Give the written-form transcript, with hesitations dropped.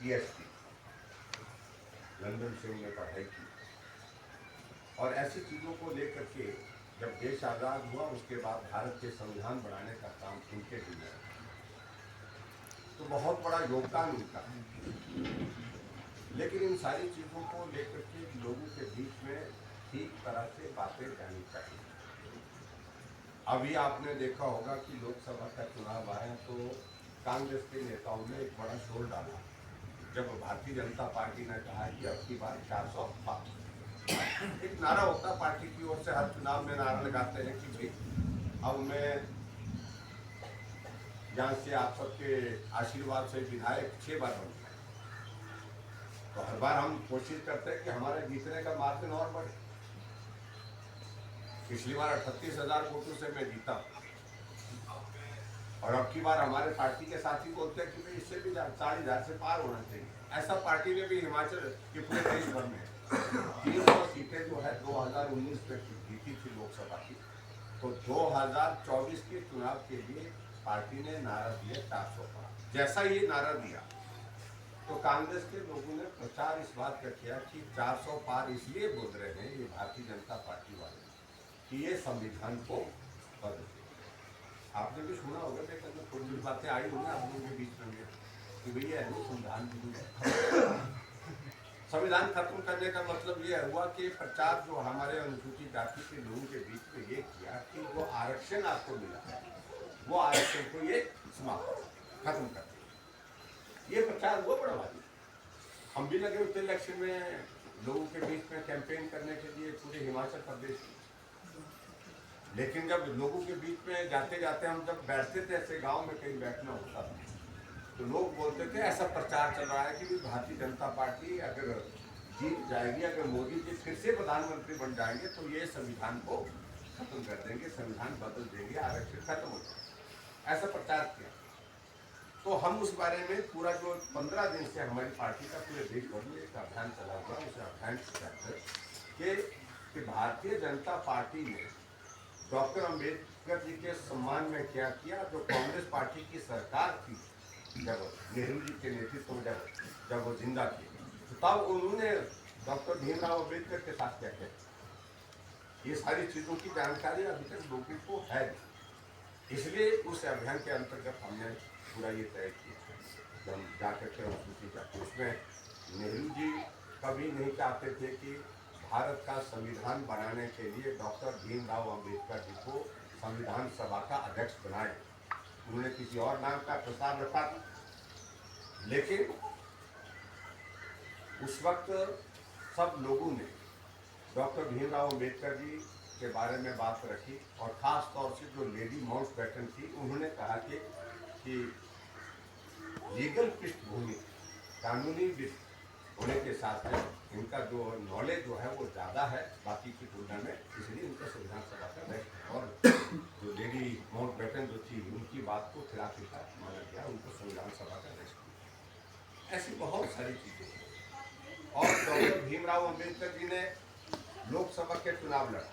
PhD London से उन्होंने पढ़ाई की, और ऐसी चीज़ों को लेकर के जब देश आज़ाद हुआ उसके बाद भारत के संविधान बनाने का काम उनके दिया, तो बहुत बड़ा योगदान उनका है। लेकिन इन सारी चीज़ों को लेकर के लोगों के बीच में ठीक तरह से बातें जानी चाहिए। अभी आपने देखा होगा कि लोकसभा का चुनाव आया तो कांग्रेस के नेताओं ने एक बड़ा शोर डाला जब भारतीय जनता पार्टी ने कहा कि अब की बार 400 पार। एक नारा होता पार्टी की ओर से, हर चुनाव में नारा लगाते हैं कि भाई अब मैं यहाँ से आप सबके आशीर्वाद से विधायक 6 बार बन गया, तो हर बार हम कोशिश करते हैं कि हमारे जीतने का मार्जिन और बढ़े। पिछली बार 38,000 वोटों से मैं जीता, और अब की बार हमारे पार्टी के साथी बोलते हैं कि भाई इससे भी 40,000 से पार होना चाहिए। ऐसा पार्टी ने भी हिमाचल के पूरे देश भर में 300 सीटें जो है 2019 में जीती थी लोकसभा की, तो 2024 के चुनाव के लिए पार्टी ने नारा दिया 400 पार। जैसा ये नारा दिया तो कांग्रेस के लोगों ने प्रचार इस बात का किया कि 400 पार इसलिए बोल रहे हैं ये भारतीय जनता पार्टी वाले कि ये संविधान को बदल। आपने भी सुना होगा कि थोड़ी बातें आई होंगी आप लोगों के बीच में कि भैया संविधान खत्म करने का मतलब ये हुआ कि प्रचार जो हमारे अनुसूचित जाति के लोगों के बीच में ये किया कि जो आरक्षण आपको मिला है वो आरक्षण को ये समाप्त खत्म कर दिया। ये प्रचार हुआ बड़ा भारी। हम भी लगे उस इलेक्शन में लोगों के बीच में कैंपेन करने के लिए पूरे हिमाचल प्रदेश में, लेकिन जब लोगों के बीच में जाते जाते हम जब बैठते थे, ऐसे गांव में कहीं बैठना होता था, तो लोग बोलते थे ऐसा प्रचार चल रहा है कि भारतीय जनता पार्टी अगर जीत जाएगी, अगर मोदी जी फिर से प्रधानमंत्री बन जाएंगे तो ये संविधान को खत्म कर देंगे, संविधान बदल देंगे, आरक्षण खत्म हो जाएगा। ऐसा प्रचार किया। तो हम उस बारे में पूरा जो 15 दिन से हमारी पार्टी का पूरे देश भर में एक अभियान चला हुआ, उस अभियान कि भारतीय जनता पार्टी ने डॉक्टर अंबेडकर जी के सम्मान में क्या किया। जो कांग्रेस पार्टी की सरकार थी जब नेहरू जी के नेतृत्व में जब वो जिंदा थी, तो तब उन्होंने डॉक्टर भीमराव अंबेडकर के साथ क्या किया, ये सारी चीज़ों की जानकारी अभी तक लोगों को है। इसलिए उस अभियान के अंतर्गत हमने पूरा ये तय किया जब हम जाकर के अनुसूची जाते, उसमें नेहरू जी कभी नहीं चाहते थे कि भारत का संविधान बनाने के लिए डॉक्टर भीमराव अंबेडकर जी को संविधान सभा का अध्यक्ष बनाए। उन्होंने किसी और नाम का प्रस्ताव रखा था, लेकिन उस वक्त सब लोगों ने डॉक्टर भीमराव अंबेडकर जी के बारे में बात रखी, और ख़ास तौर से जो लेडी माउंटबेटन थी, उन्होंने कहा कि लीगल पृष्ठभूमि कानूनी होने के साथ में इनका जो नॉलेज जो है वो ज़्यादा है बाकी की तुलना में, इसलिए इनका संविधान सभा का नेक्स्ट। और जो लेडी माउंटबेटन जो थी उनकी बात को खिलाफ माना गया, उनको संविधान सभा का नेक्स्ट। ऐसी बहुत सारी चीज़ें। और डॉक्टर भीमराव अंबेडकर जी ने लोकसभा के चुनाव लड़ा,